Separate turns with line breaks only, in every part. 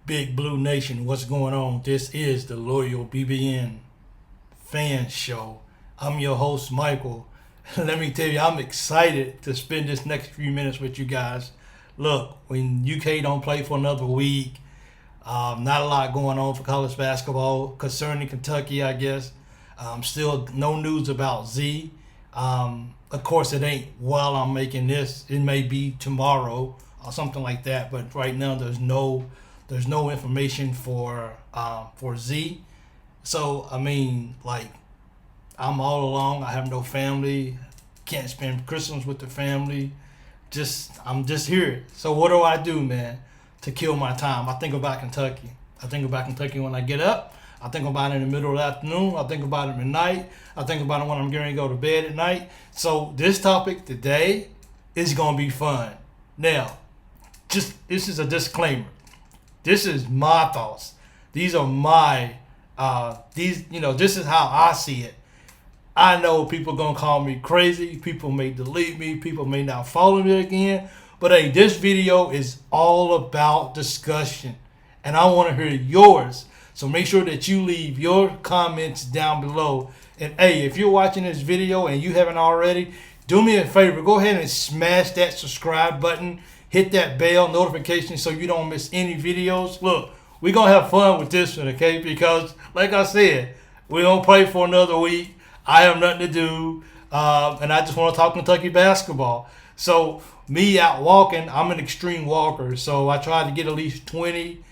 Big Blue Nation, what's going on? This is the Loyal BBN Fan Show. I'm your host, Michael. Let me tell you, I'm excited to spend this next few minutes with you guys. Look, when UK don't play for another week, not a lot going on for college basketball concerning Kentucky, I guess. Still no news about Z. Of course, it ain't while I'm making this. It may be tomorrow or something like that. But right now, there's no information for Z. So I mean, like, I'm all alone. I have no family. Can't spend Christmas with the family. I'm just here. So what do I do, man, to kill my time? I think about Kentucky. I think about Kentucky when I get up. I think about it in the middle of the afternoon. I think about it at night. I think about it when I'm getting to go to bed at night. So this topic today is gonna be fun. Now, just this is a disclaimer. This is my thoughts. These are my this is how I see it. I know people gonna call me crazy. People may delete me. People may not follow me again. But hey, this video is all about discussion, and I want to hear yours. So make sure that you leave your comments down below. And hey, if you're watching this video and you haven't already, do me a favor. Go ahead and smash that subscribe button. Hit that bell notification so you don't miss any videos. Look, we're going to have fun with this one, okay? Because, like I said, we don't play for another week. I have nothing to do. And I just want to talk Kentucky basketball. So, me out walking, I'm an extreme walker. So, I try to get at least 20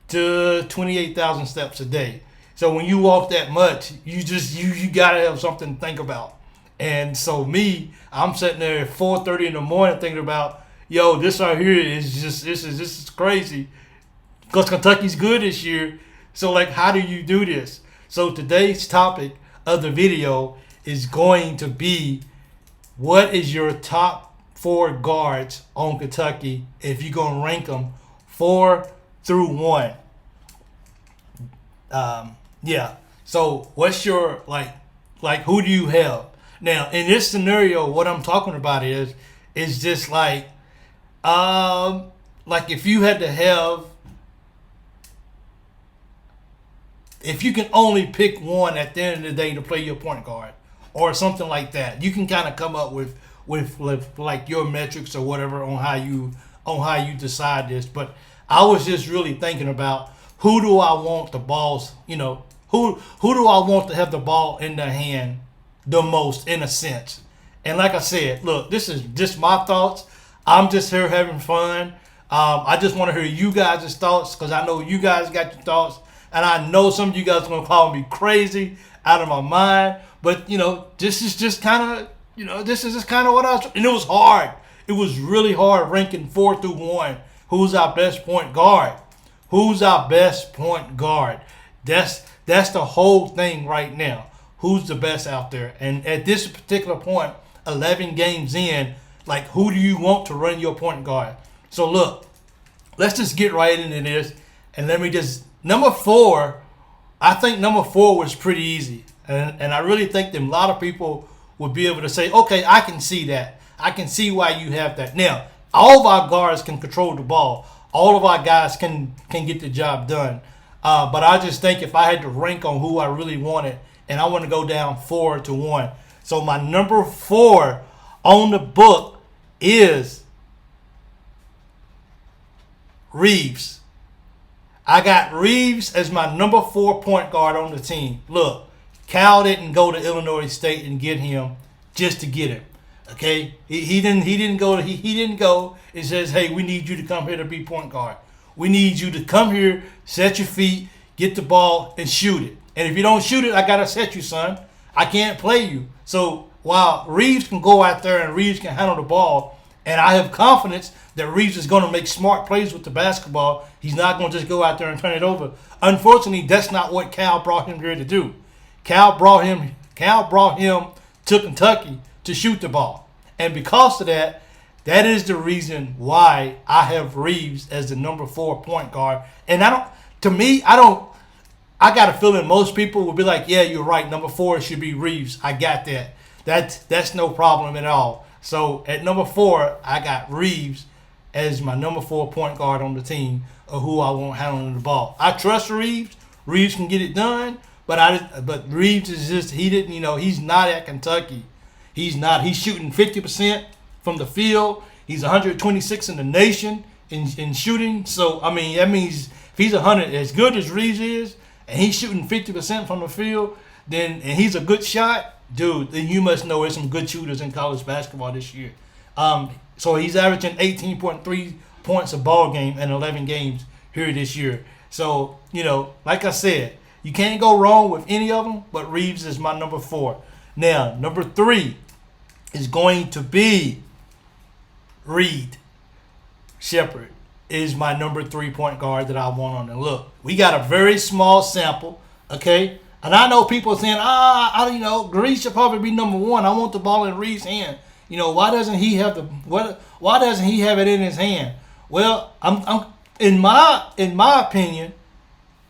to 28,000 steps a day. So, when you walk that much, you got to have something to think about. And so, I'm sitting there at 4:30 in the morning thinking about, yo, this right here is this is crazy. Because Kentucky's good this year. So, like, how do you do this? So, today's topic of the video is going to be, what is your top 4 guards on Kentucky if you're going to rank them 4 through 1? Yeah. So, what's your, like who do you have? Now, in this scenario, what I'm talking about is just like if you had to have, if you can only pick one at the end of the day to play your point guard or something like that, you can kind of come up with like your metrics or whatever on how you decide this. But I was just really thinking about, who do I want the balls, who do I want to have the ball in their hand the most, in a sense. And like I said, look, this is just my thoughts. I'm just here having fun. I just want to hear you guys' thoughts, because I know you guys got your thoughts. And I know some of you guys are going to call me crazy, out of my mind. But, this is just kind of, what I was. And it was hard. It was really hard ranking 4 through 1. Who's our best point guard? Who's our best point guard? That's the whole thing right now. Who's the best out there? And at this particular point, 11 games in, like, who do you want to run your point guard? So, look, let's just get right into this. And let me just, number 4, I think number 4 was pretty easy. And I really think that a lot of people would be able to say, okay, I can see that. I can see why you have that. Now, all of our guards can control the ball. All of our guys can get the job done. But I just think if I had to rank on who I really wanted, and I want to go down 4 to 1. So my number 4 on the book is Reeves. I got Reeves as my number 4 point guard on the team. Look, Cal didn't go to Illinois State and get him just to get him. Okay, he didn't go and says, hey, we need you to come here to be point guard. We need you to come here, set your feet, get the ball, and shoot it. And if you don't shoot it, I gotta set you, son. I can't play you. So while Reeves can go out there and Reeves can handle the ball, and I have confidence that Reeves is going to make smart plays with the basketball, he's not going to just go out there and turn it over. Unfortunately, that's not what Cal brought him here to do. Cal brought him to Kentucky to shoot the ball. And because of that, that is the reason why I have Reeves as the number 4 point guard. And I got a feeling most people will be like, yeah, you're right. Number 4 should be Reeves. I got that. That's no problem at all. So at number 4, I got Reeves as my number 4 point guard on the team of who I want handling the ball. I trust Reeves. Reeves can get it done, but Reeves is just he's not at Kentucky. He's not. He's shooting 50% from the field. He's 126 in the nation in shooting. So I mean that means if he's 100 as good as Reeves is, and he's shooting 50% from the field, and he's a good shot, dude. Then you must know there's some good shooters in college basketball this year. So he's averaging 18.3 points a ball game in 11 games here this year. So, like I said, you can't go wrong with any of them, but Reeves is my number 4. Now, number 3 is going to be Reed Sheppard is my number 3 point guard that I want on the look. We got a very small sample, okay? And I know people saying, Reed should probably be number 1. I want the ball in Reed's hand. Why doesn't he have why doesn't he have it in his hand? Well, I'm in my opinion,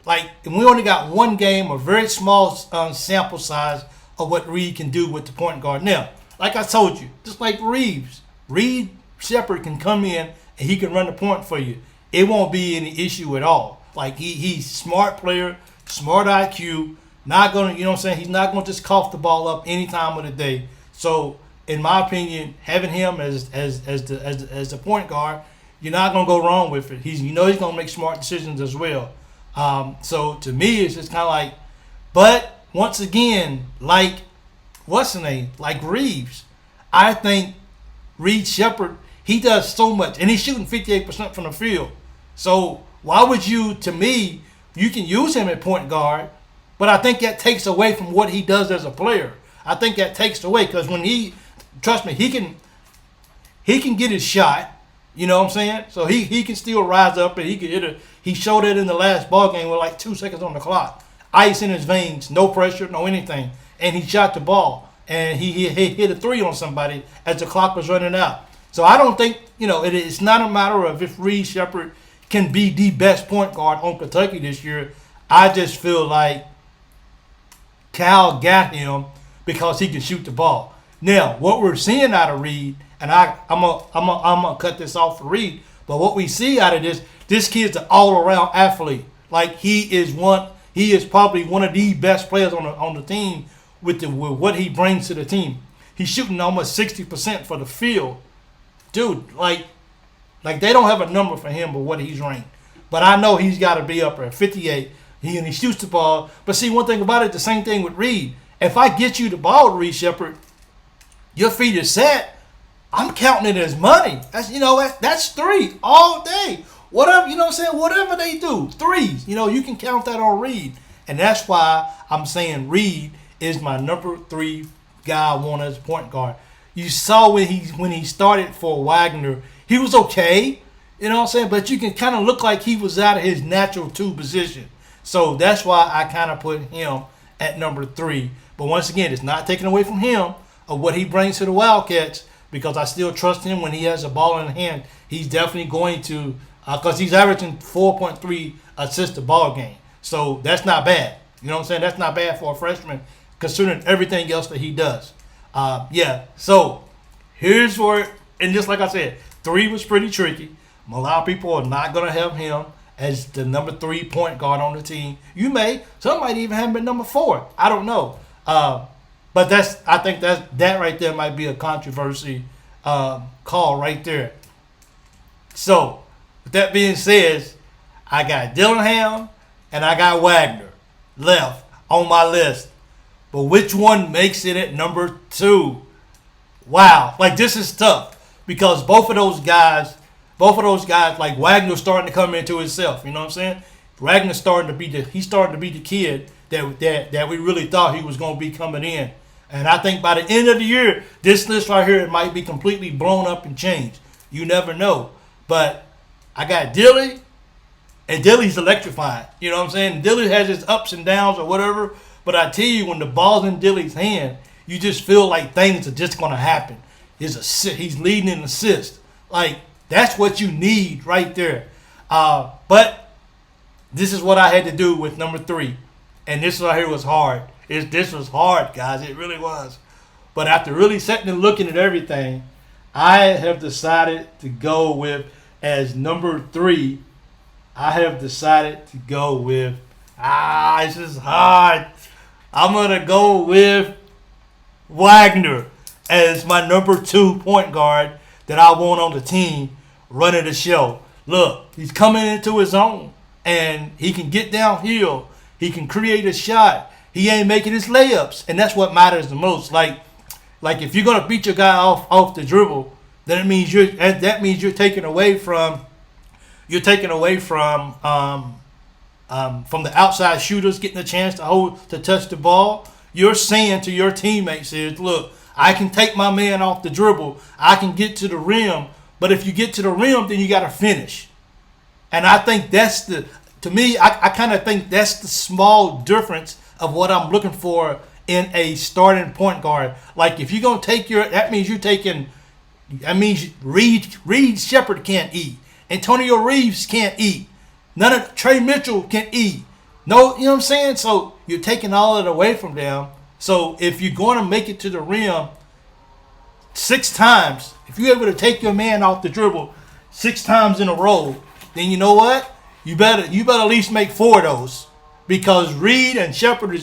like we only got one game, a very small sample size of what Reed can do with the point guard. Now, like I told you, just like Reeves, Reed Sheppard can come in and he can run the point for you. It won't be any issue at all. Like he's smart player, smart IQ, not gonna, he's not gonna just cough the ball up any time of the day. So in my opinion, having him as the point guard, you're not gonna go wrong with it. He's gonna make smart decisions as well. So to me, it's just kind of like, but once again, like what's the name? Like Reeves, I think Reed Sheppard, he does so much, and he's shooting 58% from the field. So why would you? To me, you can use him at point guard, but I think that takes away from what he does as a player. I think that takes away because when trust me, he can get his shot. You know what I'm saying? So he can still rise up and he can hit he showed it in the last ball game with like 2 seconds on the clock. Ice in his veins, no pressure, no anything. And he shot the ball. And he hit a 3 on somebody as the clock was running out. So I don't think, it's not a matter of if Reed Sheppard can be the best point guard on Kentucky this year. I just feel like Cal got him because he can shoot the ball. Now, what we're seeing out of Reed, and I'm gonna cut this off for Reed, but what we see out of this kid's an all-around athlete. Like he is probably one of the best players on the team with what he brings to the team. He's shooting almost 60% for the field. Dude, like they don't have a number for him but what he's ranked. But I know he's got to be up there at 58. He shoots the ball. But see, one thing about it, the same thing with Reed. If I get you the ball, Reed Sheppard, your feet are set, I'm counting it as money. That's 3 all day. Whatever, whatever they do, 3s. You can count that on Reed. And that's why I'm saying Reed is my number 3 guy I want as a point guard. You saw when he started for Wagner, he was okay. But you can kind of look like he was out of his natural 2 position. So that's why I kind of put him at number 3. But once again, it's not taken away from him of what he brings to the Wildcats because I still trust him when he has a ball in hand. He's definitely going to, because he's averaging 4.3 assists a ball game. So that's not bad. You know what I'm saying? That's not bad for a freshman considering everything else that he does. So here's where, and just like I said, 3 was pretty tricky. A lot of people are not going to have him as the number 3 point guard on the team. Some might even have him at number 4. I don't know. But I think that right there might be a controversy call right there. So with that being said, I got Dillingham and I got Wagner left on my list. But which one makes it at number 2? Wow. Like this is tough because both of those guys, like Wagner's starting to come into himself. You know what I'm saying? Wagner's starting to be the kid that we really thought he was going to be coming in. And I think by the end of the year, this list right here might be completely blown up and changed. You never know. But I got Dilly, and Dilly's electrifying. You know what I'm saying? Dilly has his ups and downs or whatever. But I tell you, when the ball's in Dilly's hand, you just feel like things are just going to happen. He's leading in assists. Like, that's what you need right there. But this is what I had to do with number 3. And this right here was hard. This was hard, guys. It really was. But after really sitting and looking at everything, I have decided to go with, as number 3, I have decided to go with. It's just hard. I'm gonna go with Wagner as my number 2 point guard that I want on the team running the show. Look, he's coming into his own, and he can get downhill. He can create a shot. He ain't making his layups, and that's what matters the most. Like if you're gonna beat your guy off the dribble, then it means you're taking away from from the outside shooters getting a chance to touch the ball. You're saying to your teammates is, look, I can take my man off the dribble. I can get to the rim. But if you get to the rim, then you got to finish. And I think I kind of think that's the small difference of what I'm looking for in a starting point guard. Like if you're going to take that means Reed Shepard can't eat. Antonio Reeves can't eat. None of Trey Mitchell can eat. No, you know what I'm saying? So you're taking all of it away from them. So if you're going to make it to the rim 6 times, if you're able to take your man off the dribble 6 times in a row, then you know what? You better at least make 4 of those. Because Reeves and Shepard,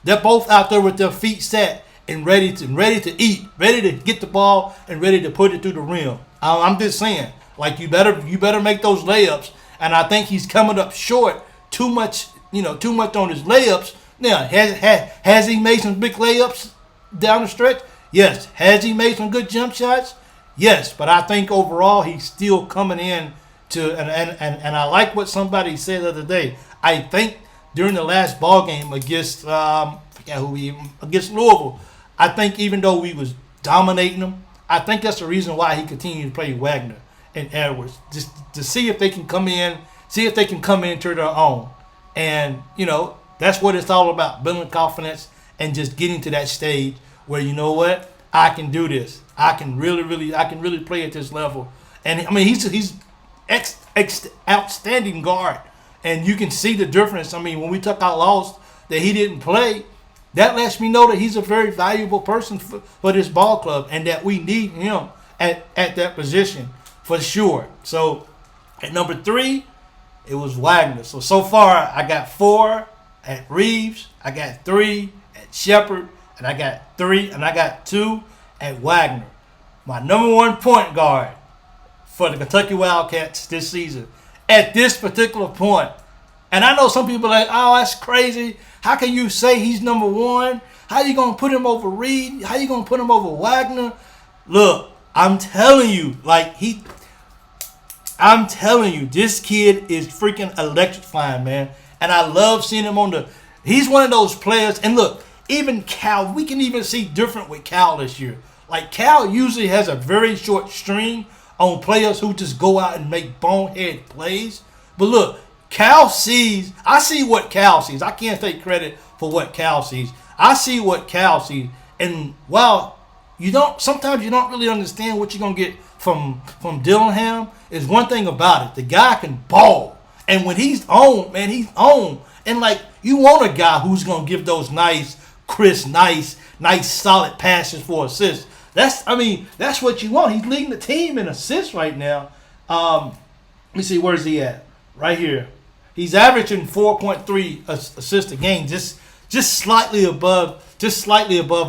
they're both out there with their feet set and ready to eat, ready to get the ball and ready to put it through the rim. I'm just saying, like you better make those layups. And I think he's coming up short too much on his layups. Now, has he made some big layups down the stretch? Yes. Has he made some good jump shots? Yes. But I think overall he's still coming in to and I like what somebody said the other day. I think during the last ball game against against Louisville, I think even though we was dominating them, I think that's the reason why he continued to play Wagner and Edwards, just to see if they can come into their own. And that's what it's all about, building confidence and just getting to that stage where you know what, I can do this. I can really play at this level. And I mean he's outstanding guard, and you can see the difference. I mean when we took our loss that he didn't play, that lets me know that he's a very valuable person for this ball club, and that we need him at that position for sure. So at number 3, it was Wagner. So far I got 4 at Reeves, I got 3 at Shepard, and I got 2 at Wagner. My number 1 point guard for the Kentucky Wildcats this season at this particular point. And I know some people are like, oh, that's crazy. How can you say he's number 1? How you going to put him over Reed? How you going to put him over Wagner? Look, I'm telling you, this kid is freaking electrifying, man. And I love seeing him he's one of those players. And look, even Cal, we can even see different with Cal this year. Like Cal usually has a very short string on players who just go out and make bonehead plays. But look, I see what Cal sees. I can't take credit for what Cal sees. I see what Cal sees. And while sometimes you don't really understand what you're going to get from Dillingham, is one thing about it. The guy can ball. And when he's on, man, he's on. And you want a guy who's going to give those nice, crisp, nice solid passes for assists. That's what you want. He's leading the team in assists right now. Let me see, where's he at? Right here. He's averaging 4.3 assists a game, just slightly above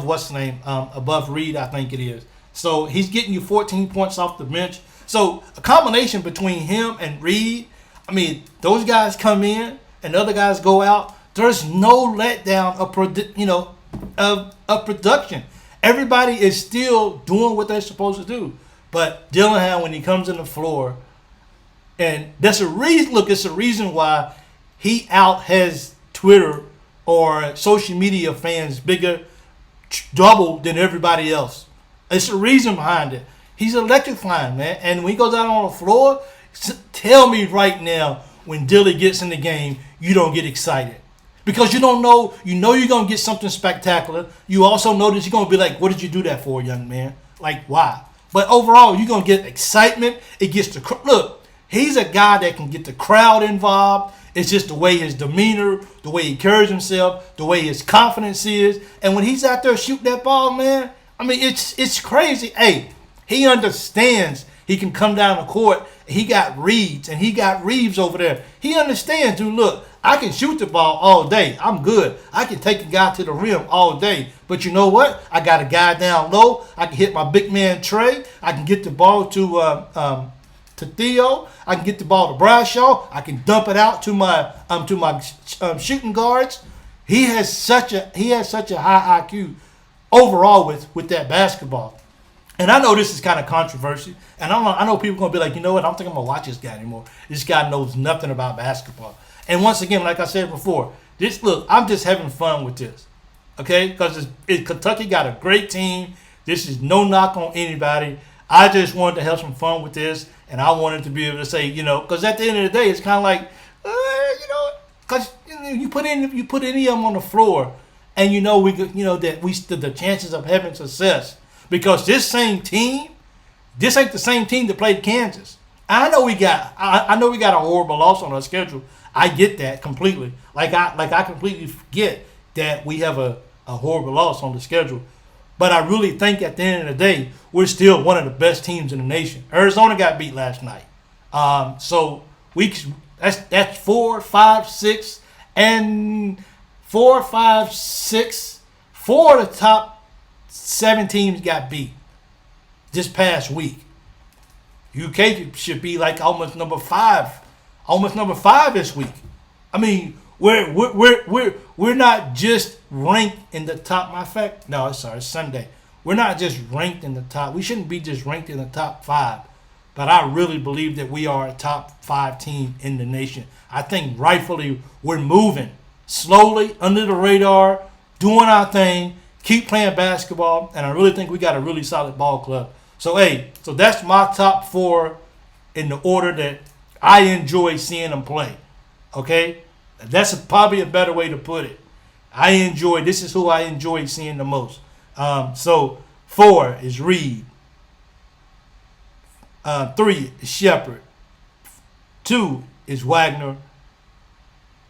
what's the name? Above Reed, I think it is. So he's getting you 14 points off the bench. So a combination between him and Reed, I mean, those guys come in and the other guys go out. There's no letdown of production. Everybody is still doing what they're supposed to do. But Dillingham, when he comes in the floor, and that's a reason. Look, it's a reason why he has Twitter or social media fans bigger, double than everybody else. It's a reason behind it. He's electrifying, man. And when he goes out on the floor, tell me right now, when Dilly gets in the game, you don't get excited. Because you don't know, you're going to get something spectacular. You also know that you're going to be like, what did you do that for, young man? Like, why? But overall, you're going to get excitement. It gets the, look, he's a guy that can get the crowd involved. It's just the way his demeanor, the way he carries himself, the way his confidence is. And when he's out there shooting that ball, man, I mean, it's crazy. Hey, he understands He can come down the court. He got Reeves, and he got Reeves over there. He understands, dude, look, I can shoot the ball all day. I'm good. I can take a guy to the rim all day. But you know what? I got a guy down low. I can hit my big man Trey. I can get the ball to Theo. I can get the ball to Bradshaw. I can dump it out to my shooting guards. He has such a high IQ overall with that basketball. And I know this is kind of controversial, and I know people are going to be like, you know what, I don't think I'm going to watch this guy anymore. This guy knows nothing about basketball. And once again, like I said before, I'm just having fun with this, okay? Because Kentucky got a great team. This is no knock on anybody. I just wanted to have some fun with this, and I wanted to be able to say, because at the end of the day, it's kind of like, because you put any of them on the floor, and the chances of having success. Because this ain't the same team that played Kansas. I know we got a horrible loss on our schedule. I get that completely. Like I completely forget that we have a horrible loss on the schedule. But I really think at the end of the day, we're still one of the best teams in the nation. Arizona got beat last night. So that's 4, 5, 6, and 4, 5, 6. 4 of the top 7 teams got beat this past week. UK should be like almost number 5 this week. I mean, we're not just ranked in the top. Matter of fact, no, sorry, it's Sunday. We're not just ranked in the top. We shouldn't be just ranked in the top 5. But I really believe that we are a top 5 team in the nation. I think rightfully we're moving slowly under the radar, doing our thing. Keep playing basketball, and I really think we got a really solid ball club. So that's my top 4 in the order that I enjoy seeing them play. Okay? That's probably a better way to put it. This is who I enjoy seeing the most. So 4 is Reed. 3 is Shepard. 2 is Wagner.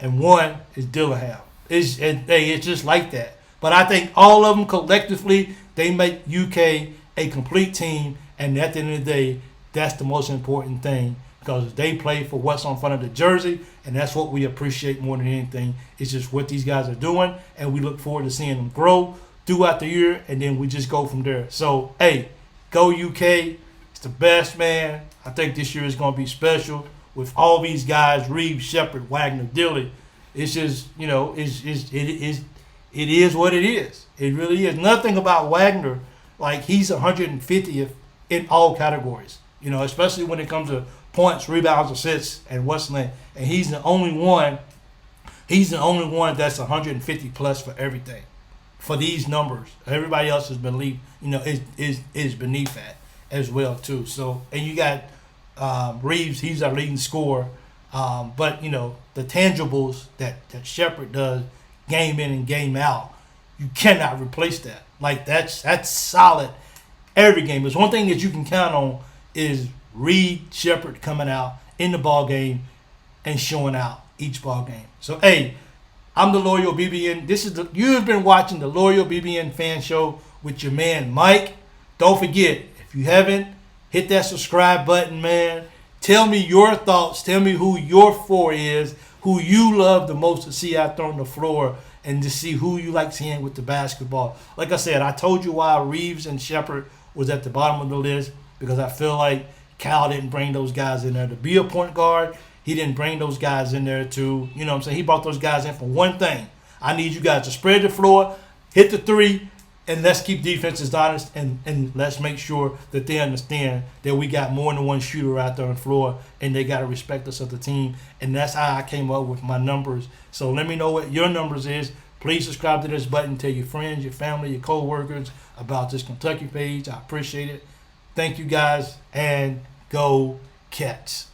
And 1 is Dillingham. It's just like that. But I think all of them collectively, they make UK a complete team. And at the end of the day, that's the most important thing. Because they play for what's on front of the jersey. And that's what we appreciate more than anything. It's just what these guys are doing. And we look forward to seeing them grow throughout the year. And then we just go from there. So, go UK. It's the best, man. I think this year is going to be special. With all these guys, Reeves, Shepard, Wagner, Dilly. It's just, it is what it is. It really is. Nothing about Wagner, like he's 150th in all categories. Especially when it comes to points, rebounds, assists, and what's name. And he's the only one. He's the only one that's 150 plus for everything, for these numbers. Everybody else is beneath. Is beneath that as well too. So, and you got Reeves. He's our leading scorer. But the tangibles that Shepard does, game in and game out, you cannot replace that. Like that's solid every game. There's one thing that you can count on is Reed, Shepard coming out in the ball game and showing out each ball game. So I'm the Loyal BBN. You've been watching the Loyal BBN Fan Show with your man Mike. Don't forget, if you haven't, hit that subscribe button, man. Tell me your thoughts. Tell me who your 4 is, who you love the most to see out there on the floor, and to see who you like seeing with the basketball. Like I said, I told you why Reeves and Shepard was at the bottom of the list, because I feel like Cal didn't bring those guys in there to be a point guard. He didn't bring those guys in there to, he brought those guys in for one thing. I need you guys to spread the floor, hit the 3, and let's keep defenses honest, and let's make sure that they understand that we got more than one shooter out there on the floor, and they got to respect us as a team. And that's how I came up with my numbers. So let me know what your numbers is. Please subscribe to this button. Tell your friends, your family, your co-workers about this Kentucky page. I appreciate it. Thank you guys, and go Cats.